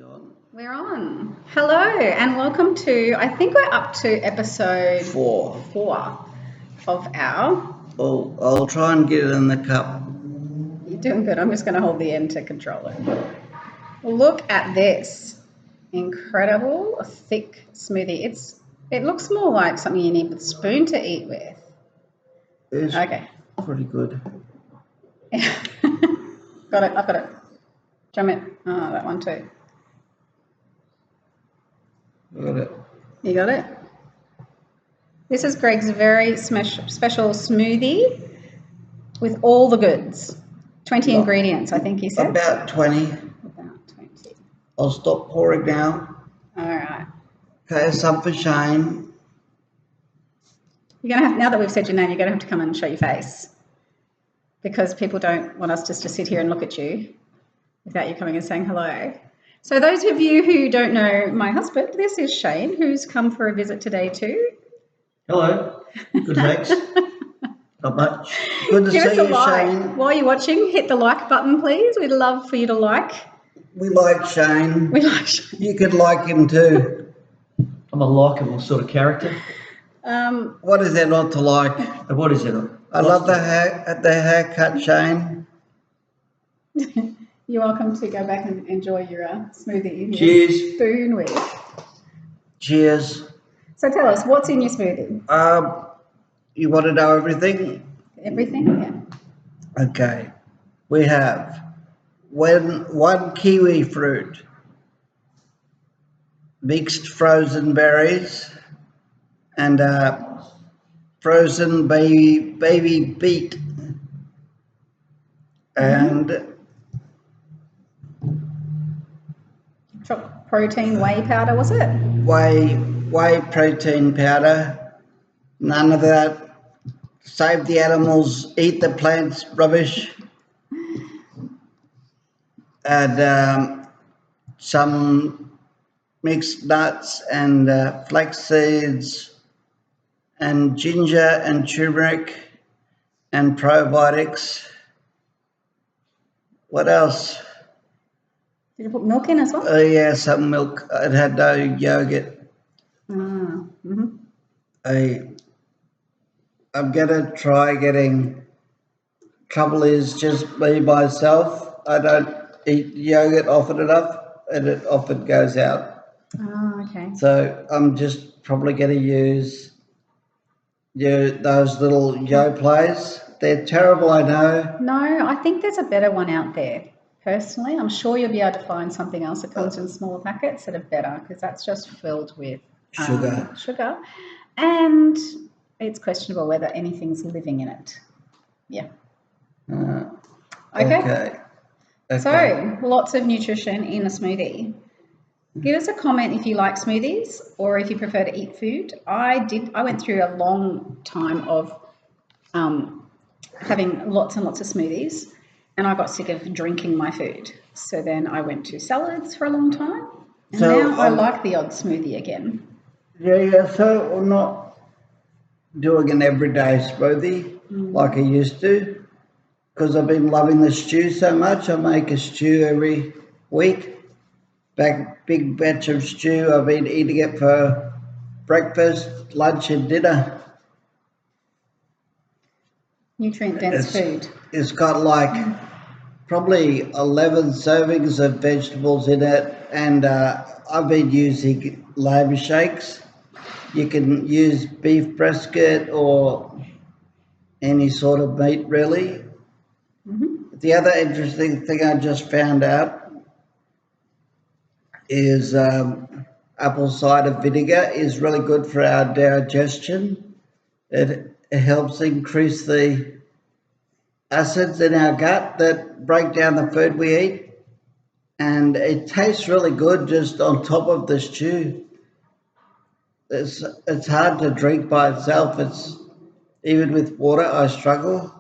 on? We're on. Hello and welcome to, I think we're up to episode 4 of our... I'll try and get it in the cup. You're doing good. I'm just going to hold the end to control it. Look at this. Incredible, thick smoothie. It looks more like something you need a spoon to eat with. It's Okay. pretty good. Got it. I've got it. Jump it. Oh, that one too. Got it. You got it? This is Greg's very special smoothie with all the goods. 20 ingredients, I think he said. About 20. About 20. I'll stop pouring now. All right. Okay, some for Shane. You're going to have, now that we've said your name, you're going to have to come and show your face because people don't want us just to sit here and look at you without you coming and saying hello. So those of you who don't know my husband, this is Shane, who's come for a visit today too. Hello. Good, thanks. Not much. Good to Give us see a you, like. Shane. While you're watching, hit the like button, please. We'd love for you to like. We like Shane. We like Shane. You could like him too. I'm a likeable sort of character. What is there not to like? And what is it? I love the haircut, Shane. You're welcome to go back and enjoy your smoothie. Cheers. Spoon with. Cheers. So tell us, what's in your smoothie? You want to know everything? Everything? Yeah. Okay. We have one kiwi fruit, mixed frozen berries, and frozen baby beet, and Protein whey powder, was it? whey protein powder. None of that. Save the animals, eat the plants rubbish. Add some mixed nuts and flax seeds and ginger and turmeric and probiotics. What else? Did you put milk in as well? Yeah, some milk. It had no yogurt. Mm-hmm. I'm gonna try getting. Trouble is just me myself. I don't eat yogurt often enough, and it often goes out. Oh, okay. So I'm just probably going to use those little Yoplays. They're terrible, I know. No, I think there's a better one out there. Personally, I'm sure you'll be able to find something else that comes in smaller packets that are better because that's just filled with sugar, and it's questionable whether anything's living in it. Yeah. Okay. So lots of nutrition in a smoothie. Give us a comment if you like smoothies or if you prefer to eat food. I went through a long time of having lots and lots of smoothies, and I got sick of drinking my food. So then I went to salads for a long time, and now I like the odd smoothie again. Yeah. So I'm not doing an everyday smoothie like I used to because I've been loving the stew so much. I make a stew every week. Big batch of stew. I've been eating it for breakfast, lunch and dinner. Nutrient-dense food. It's got like probably 11 servings of vegetables in it, and I've been using lamb shakes. You can use beef brisket or any sort of meat really. Mm-hmm. The other interesting thing I just found out is apple cider vinegar is really good for our digestion. It helps increase the acids in our gut that break down the food we eat, and it tastes really good just on top of the stew. It's hard to drink by itself. It's even with water I struggle.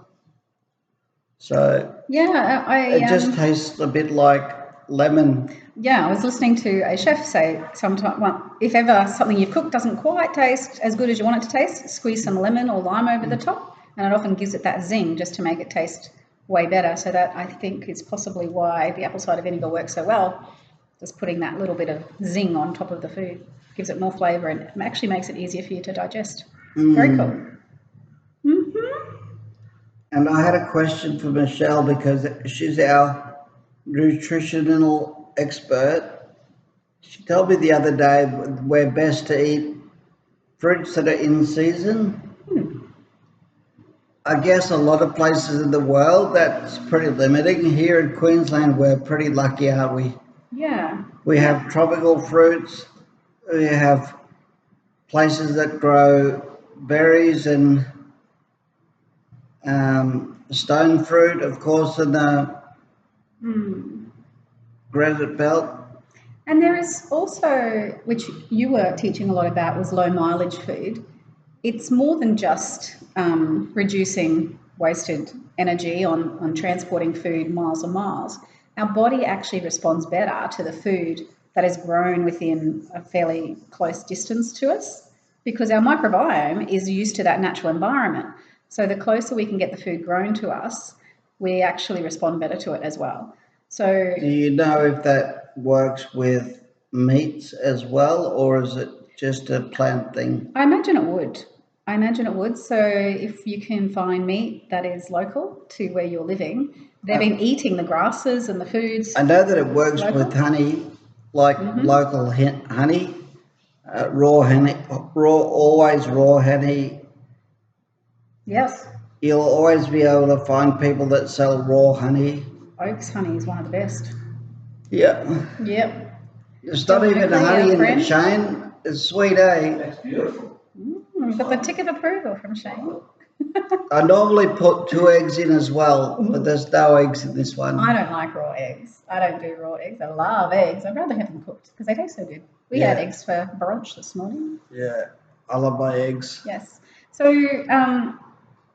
So yeah, it just tastes a bit like lemon. Yeah, I was listening to a chef say if ever something you've cooked doesn't quite taste as good as you want it to taste, squeeze some lemon or lime over the top, and it often gives it that zing just to make it taste way better. So that I think is possibly why the apple cider vinegar works so well. just putting that little bit of zing on top of the food. Gives it more flavour and actually makes it easier for you to digest. Very cool. And I had a question for Michelle because she's our nutritional expert. She told me the other day we're best to eat fruits that are in season. I guess a lot of places in the world that's pretty limiting. Here in Queensland, we're pretty lucky, aren't we? Yeah. We have tropical fruits. We have places that grow berries and stone fruit, of course, in the Granite Belt. And there is also, which you were teaching a lot about, was low mileage food. It's more than just reducing wasted energy on transporting food miles and miles. Our body actually responds better to the food that is grown within a fairly close distance to us because our microbiome is used to that natural environment. So the closer we can get the food grown to us, we actually respond better to it as well. So, do you know if that works with meats as well, or is it just a plant thing? I imagine it would. So if you can find meat that is local to where you're living, they've been eating the grasses and the foods. I know that it works with honey, like local honey, always raw honey. Yes. You'll always be able to find people that sell raw honey. Oaks honey is one of the best. Yeah. Yep. It's not even honey in it, Shane. It's sweet, eh? That's beautiful. Got the tick of approval from Shane. I normally put 2 eggs in as well, but there's no eggs in this one. I don't like raw eggs. I don't do raw eggs. I love eggs. I'd rather have them cooked because they taste so good. We had eggs for brunch this morning. Yeah, I love my eggs. Yes. So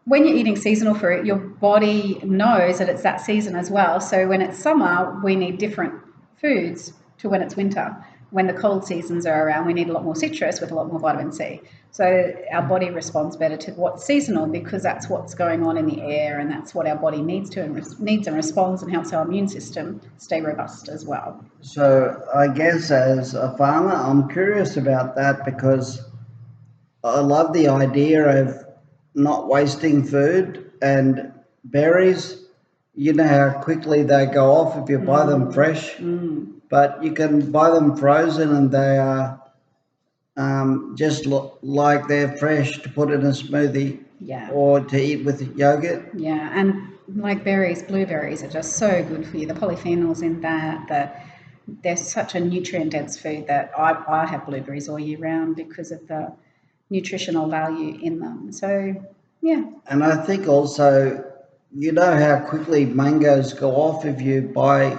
when you're eating seasonal fruit, your body knows that it's that season as well. So when it's summer, we need different foods to when it's winter. When the cold seasons are around, we need a lot more citrus with a lot more vitamin C. So our body responds better to what's seasonal because that's what's going on in the air and that's what our body needs and responds and helps our immune system stay robust as well. So I guess as a farmer, I'm curious about that because I love the idea of not wasting food and berries. You know how quickly they go off if you buy them fresh, but you can buy them frozen and they are just look like they're fresh to put in a smoothie or to eat with yogurt. Yeah, and like berries, blueberries are just so good for you. The polyphenols in that, they're such a nutrient-dense food that I have blueberries all year round because of the nutritional value in them. So, yeah. And I think also, you know how quickly mangoes go off if you buy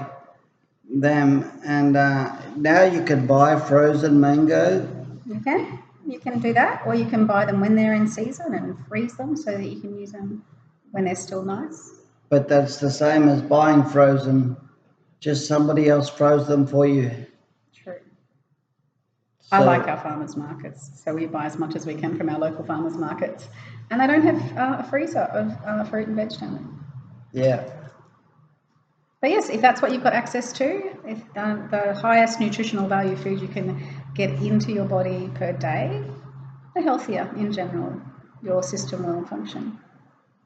them, and now you can buy frozen mango. You can do that, or you can buy them when they're in season and freeze them so that you can use them when they're still nice. But that's the same as buying frozen, just somebody else froze them for you. True. So, I like our farmers markets, so we buy as much as we can from our local farmers markets, and they don't have a freezer of fruit and veg down there. Yeah. But yes, if that's what you've got access to, if the highest nutritional value food you can get into your body per day, the healthier in general your system will function.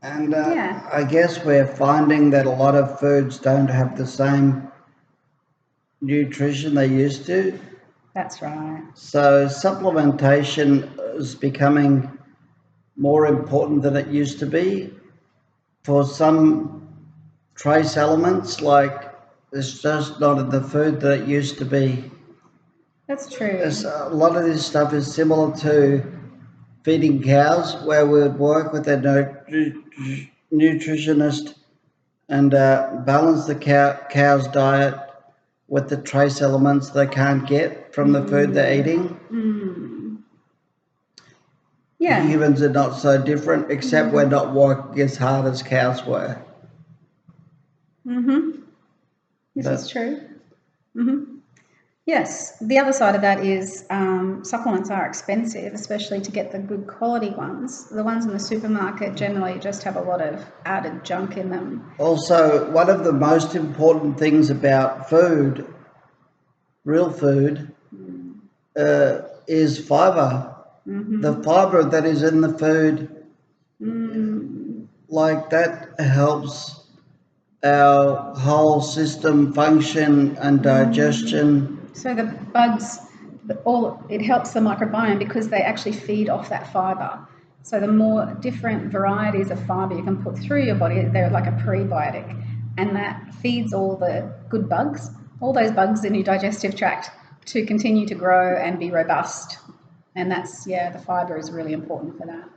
And I guess we're finding that a lot of foods don't have the same nutrition they used to. That's right. So supplementation is becoming more important than it used to be. For some trace elements, like it's just not in the food that it used to be. That's true. A lot of this stuff is similar to feeding cows, where we would work with a nutritionist and balance the cow's diet with the trace elements they can't get from the food they're eating. Yeah. Humans are not so different, except we're not working as hard as cows were. This is true. Yes, the other side of that is supplements are expensive, especially to get the good quality ones. The ones in the supermarket generally just have a lot of added junk in them. Also, one of the most important things about food real food, is fiber. Mm-hmm. The fiber that is in the food, like that helps our whole system function and digestion. So the bugs, it helps the microbiome because they actually feed off that fiber. So the more different varieties of fiber you can put through your body, they're like a prebiotic, and that feeds all the good bugs, all those bugs in your digestive tract, to continue to grow and be robust. And that's, the fiber is really important for that.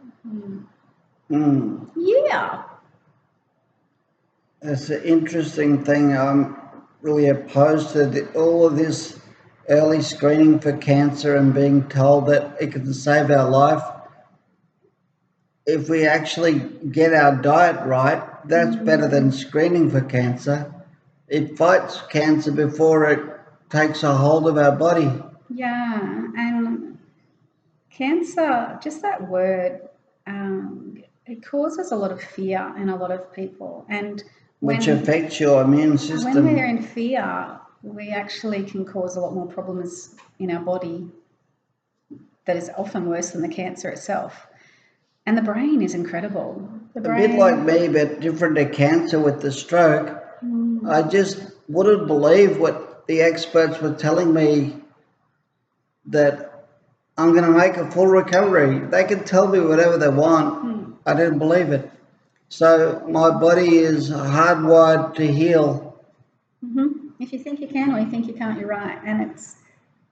Yeah. It's an interesting thing. I'm really opposed to all of this early screening for cancer and being told that it can save our life. If we actually get our diet right, that's better than screening for cancer. It fights cancer before it takes a hold of our body. Yeah, and cancer, just that word, it causes a lot of fear in a lot of people. And which affects your immune system. When we're in fear, we actually can cause a lot more problems in our body that is often worse than the cancer itself. And the brain is incredible. A bit like me, but different to cancer with the stroke. I just wouldn't believe what the experts were telling me, that I'm going to make a full recovery. They can tell me whatever they want. I didn't believe it. So my body is hardwired to heal. If you think you can or you think you can't, you're right. And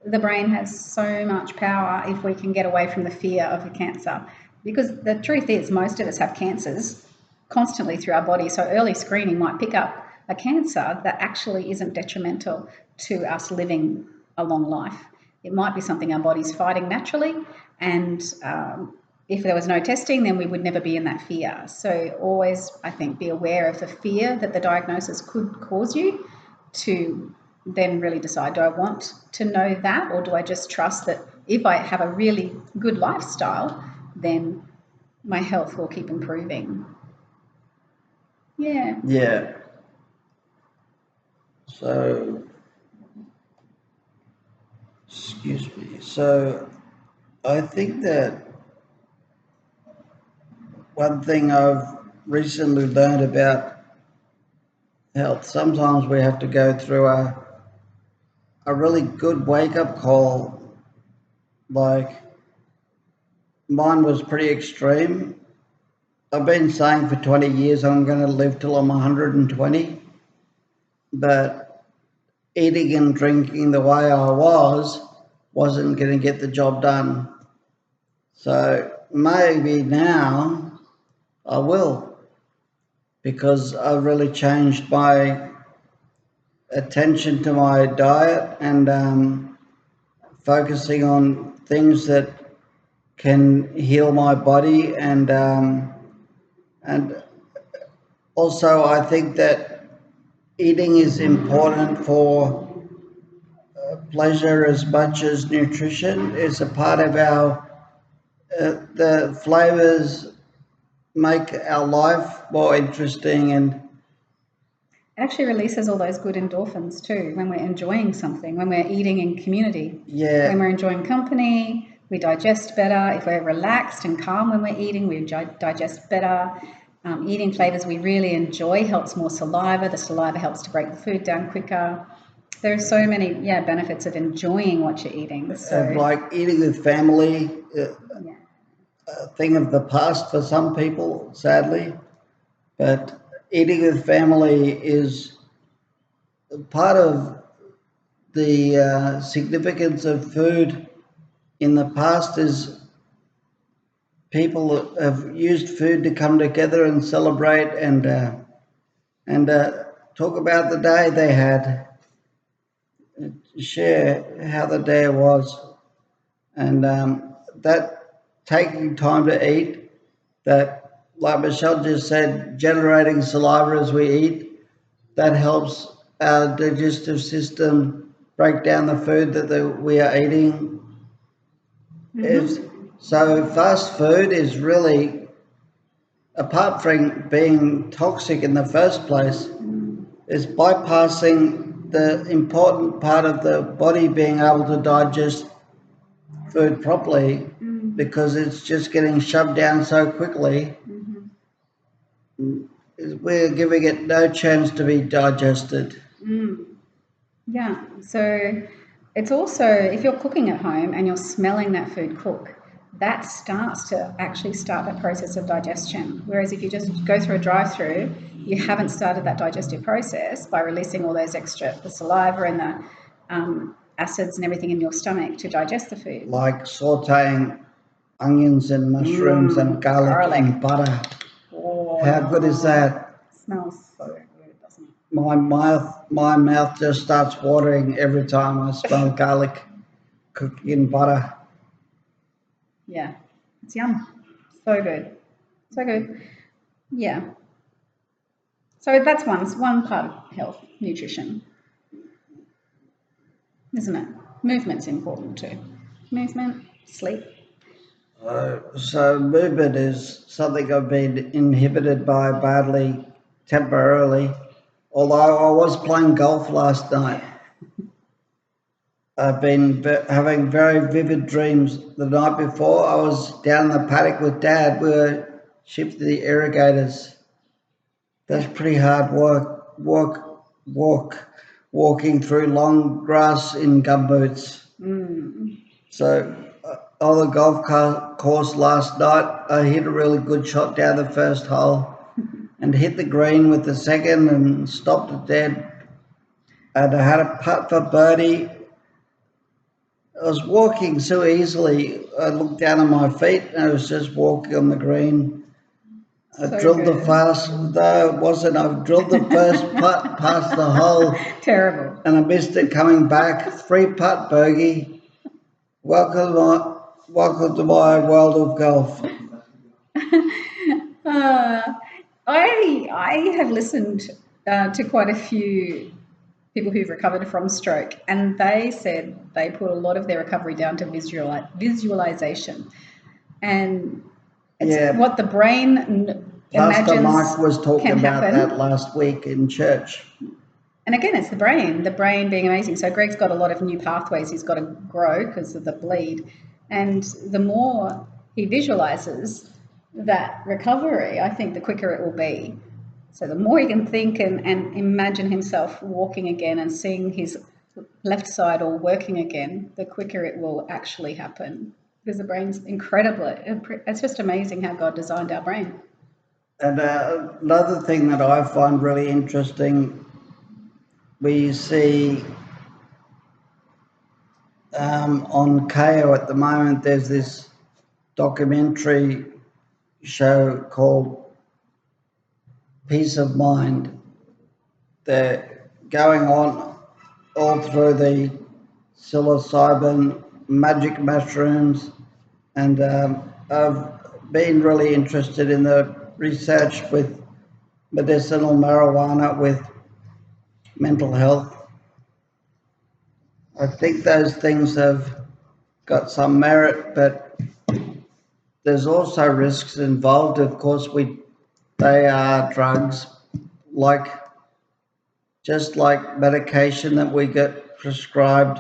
the brain has so much power if we can get away from the fear of the cancer. Because the truth is, most of us have cancers constantly through our body. So early screening might pick up a cancer that actually isn't detrimental to us living a long life. It might be something our body's fighting naturally, and if there was no testing, then we would never be in that fear. So always, I think, be aware of the fear that the diagnosis could cause you, to then really decide, do I want to know that, or do I just trust that if I have a really good lifestyle, then my health will keep improving. Yeah. So, excuse me. So, I think that one thing I've recently learned about health, sometimes we have to go through a really good wake-up call. Like, mine was pretty extreme. I've been saying for 20 years I'm going to live till I'm 120, but eating and drinking the way I wasn't going to get the job done. So maybe now I will, because I've really changed my attention to my diet and focusing on things that can heal my body, and also I think that eating is important for pleasure as much as nutrition. It's a part of our the flavors make our life more interesting, and it actually releases all those good endorphins too when we're enjoying something, when we're eating in community. When we're enjoying company, we digest better. If we're relaxed and calm when we're eating, we digest better. Eating flavors we really enjoy helps more saliva. The saliva helps to break the food down quicker. There are so many benefits of enjoying what you're eating. So, like eating with family, a thing of the past for some people, sadly. But eating with family is part of the significance of food in the past. Is people have used food to come together and celebrate and talk about the day they had, share how the day was, and that taking time to eat, that, like Michelle just said, generating saliva as we eat, that helps our digestive system break down the food that we are eating. So fast food is really, apart from being toxic in the first place, is bypassing the important part of the body being able to digest food properly because it's just getting shoved down so quickly. We're giving it no chance to be digested. Yeah, so it's also, if you're cooking at home and you're smelling that food cook, that starts to actually start that process of digestion. Whereas if you just go through a drive-through, you haven't started that digestive process by releasing all those the saliva and the acids and everything in your stomach to digest the food. Like sauteing onions and mushrooms and garlic and butter. Oh, how good is that? It smells so good, doesn't it? My mouth just starts watering every time I smell garlic cooking in butter. Yeah, it's yum. So good. So good. Yeah. So that's one part of health, nutrition, isn't it? Movement's important too. Movement, sleep. So movement is something I've been inhibited by badly temporarily, although I was playing golf last night. I've been having very vivid dreams. The night before, I was down in the paddock with Dad. We were shifting the irrigators. That's pretty hard work. Walking through long grass in gumboots. So on the golf course last night, I hit a really good shot down the first hole and hit the green with the second and stopped it dead. And I had a putt for birdie. I was walking so easily. I looked down at my feet and I was just walking on the green. I drilled the fast, though it wasn't. I drilled the first putt past the hole. Terrible. And I missed it coming back. 3-putt bogey. Welcome to my world of golf. I have listened to quite a few people who've recovered from stroke, and they said they put a lot of their recovery down to visualization, and it's what the brain imagines. Pastor Mike was talking about happen. that last week in church. And again, it's the brain being amazing. So Greg's got a lot of new pathways he's got to grow because of the bleed, and the more he visualizes that recovery, I think the quicker it will be. So the more he can think and imagine himself walking again and seeing his left side all working again, the quicker it will actually happen. Because the brain's incredible. It's just amazing how God designed our brain. And another thing that I find really interesting, we see on KO at the moment, there's this documentary show called Peace of Mind. They're going on all through the psilocybin, magic mushrooms, and I've been really interested in the research with medicinal marijuana with mental health. I think those things have got some merit, but there's also risks involved. Of course, they are drugs, just like medication that we get prescribed,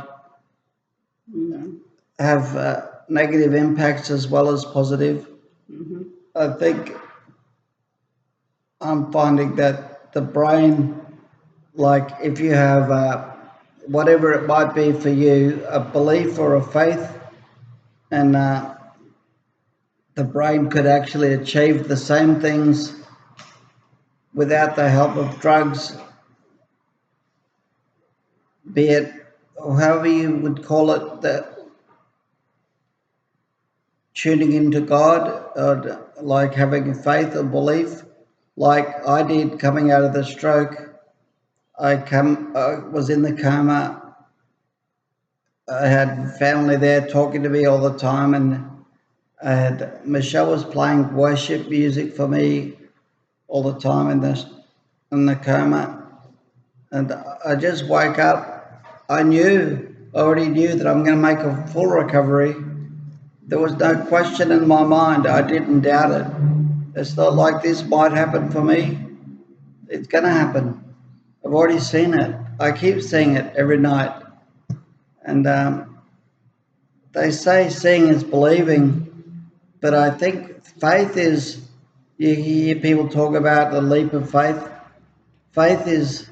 have negative impacts as well as positive. I think I'm finding that the brain, like if you have whatever it might be for you, a belief or a faith, and the brain could actually achieve the same things without the help of drugs, be it, or however you would call it, the tuning into God, or like having faith or belief, like I did coming out of the stroke. I was in the coma. I had family there talking to me all the time, and Michelle was playing worship music for me all the time in the coma. And I just woke up. I already knew that I'm going to make a full recovery. There was no question in my mind. I didn't doubt it. It's not like this might happen for me. It's going to happen. I've already seen it. I keep seeing it every night, and they say seeing is believing, but I think faith is. You hear people talk about the leap of faith. Faith is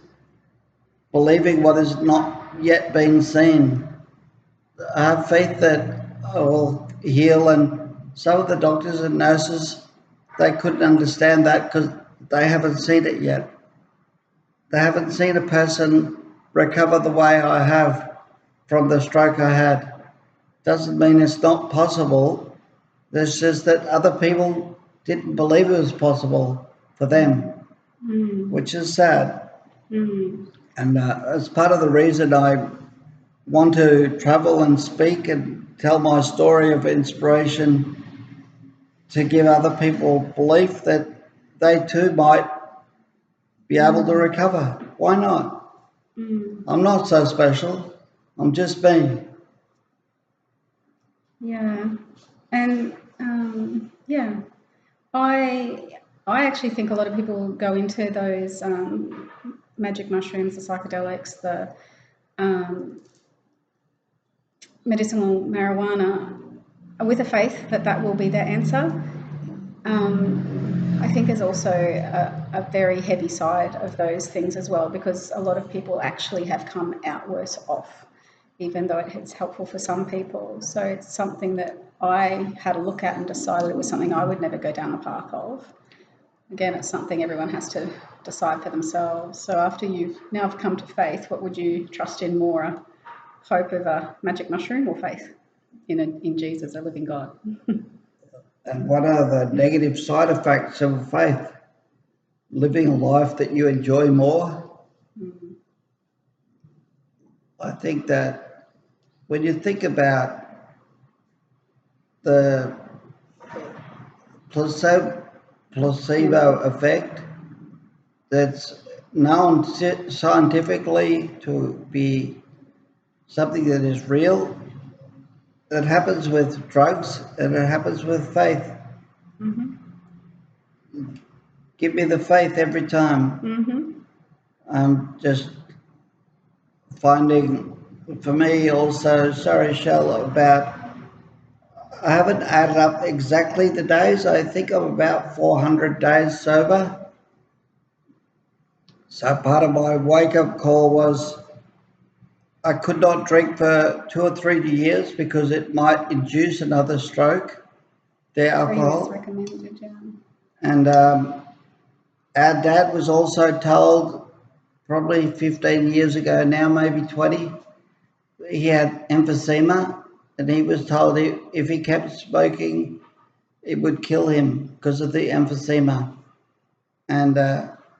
believing what is not yet being seen. I have faith that I will heal, and some of the doctors and nurses, they couldn't understand that because they haven't seen it yet. They haven't seen a person recover the way I have from the stroke I had. Doesn't mean it's not possible. It's just that other people didn't believe it was possible for them, which is sad. And as part of the reason I want to travel and speak and tell my story of inspiration to give other people belief that they too might be able to recover. Why not? I'm not so special. I'm just me. Yeah, and yeah, I actually think a lot of people go into those magic mushrooms, the psychedelics, the medicinal marijuana with a faith that that will be their answer. I think there's also a very heavy side of those things as well, because a lot of people actually have come out worse off, even though it's helpful for some people. So it's something that I had a look at and decided it was something I would never go down the path of. Again, it's something everyone has to decide for themselves. So after you've now come to faith, what would you trust in more, a hope of a magic mushroom or faith in Jesus, a living God? And what are the negative side effects of faith? Living a life that you enjoy more. I think that when you think about the placebo effect, that's known scientifically to be something that is real. It happens with drugs and it happens with faith. Give me the faith every time. I'm just finding, for me also, sorry Shell, about, I haven't added up exactly the days. I think I'm about 400 days sober. So part of my wake-up call was I could not drink for 2 or 3 years because it might induce another stroke, the alcohol. Recommended, yeah. And our dad was also told probably 15 years ago now, maybe 20, he had emphysema, and he was told if he kept smoking, it would kill him because of the emphysema. And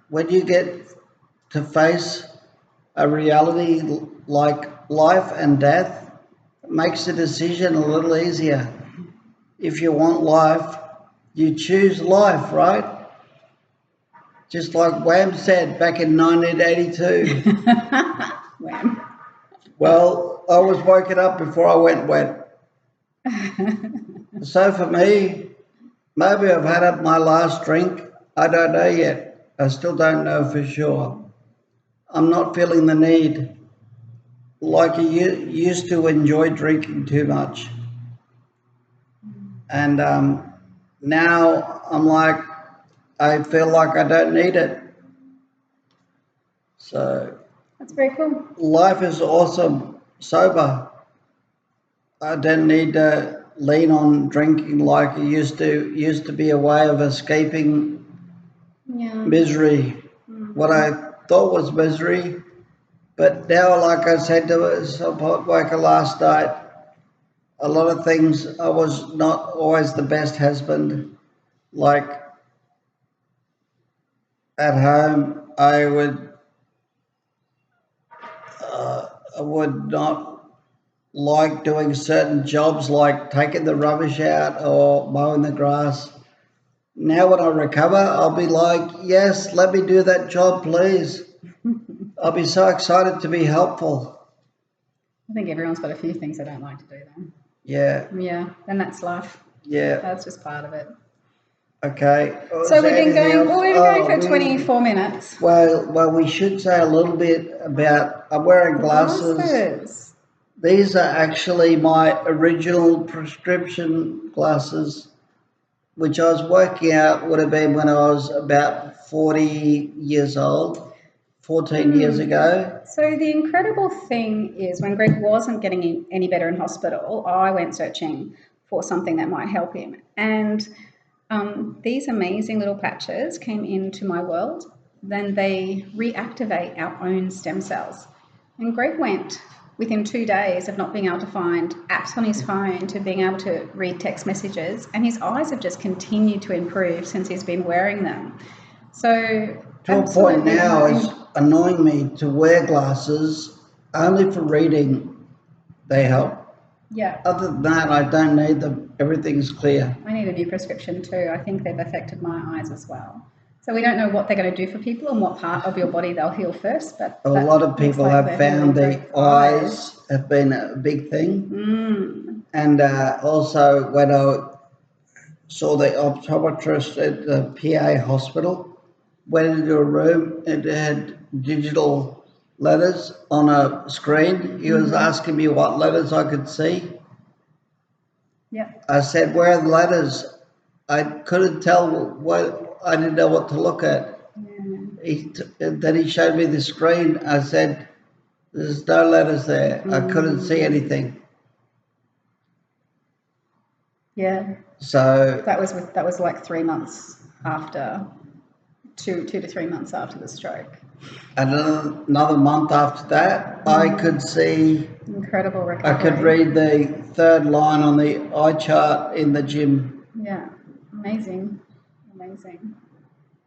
when you get to face a reality like life and death, it makes the decision a little easier. If you want life, you choose life, right? Just like Wham said back in 1982. Wham. Well, I was woken up before I went wet. So for me, maybe I've had up my last drink. I don't know yet. I still don't know for sure. I'm not feeling the need like I used to enjoy drinking too much. And now I'm like, I feel like I don't need it. So that's very cool. Life is awesome sober. I don't need to lean on drinking like it used to be a way of escaping misery. What I thought was misery. But now, like I said to some worker last night, a lot of things, I was not always the best husband. Like at home, I would not like doing certain jobs like taking the rubbish out or mowing the grass. Now when I recover, I'll be like, yes, let me do that job, please. I'll be so excited to be helpful. I think everyone's got a few things they don't like to do then. Yeah. Yeah, and that's life. Yeah. That's just part of it. Okay. So we've been going. Else? Well, we've been going for 24 minutes. Well, we should say a little bit about. I'm wearing glasses. Glasses. These are actually my original prescription glasses, which I was working out would have been when I was about 40 years old, 14 years ago. So the incredible thing is when Greg wasn't getting any better in hospital, I went searching for something that might help him. And these amazing little patches came into my world. Then they reactivate our own stem cells. And Greg went within 2 days of not being able to find apps on his phone to being able to read text messages. And his eyes have just continued to improve since he's been wearing them. So to a point now, it's annoying me to wear glasses only for reading. They help. Yeah. Other than that, I don't need them. Everything's clear. I need a new prescription too. I think they've affected my eyes as well. So we don't know what they're going to do for people and what part of your body they'll heal first. But a lot of people have found the eyes have been a big thing. And also when I saw the optometrist at the PA hospital, went into a room and it had digital letters on a screen. He was asking me what letters I could see. Yeah. I said, where are the letters? I couldn't tell what, I didn't know what to look at. Then he showed me the screen. I said, there's no letters there. I couldn't see anything. Yeah. So that was like 3 months after, 2 to 3 months after the stroke. And another month after that, I could see. Incredible recovery. I could read the third line on the eye chart in the gym. Yeah, amazing.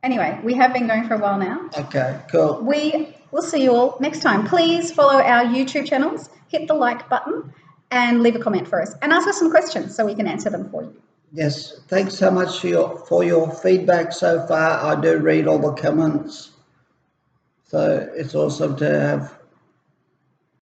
Anyway, we have been going for a while now. Okay, cool. We will see you all next time. Please follow our YouTube channels, hit the like button, and leave a comment for us, and ask us some questions so we can answer them for you. Yes, thanks so much for your feedback so far. I do read all the comments, so it's awesome to have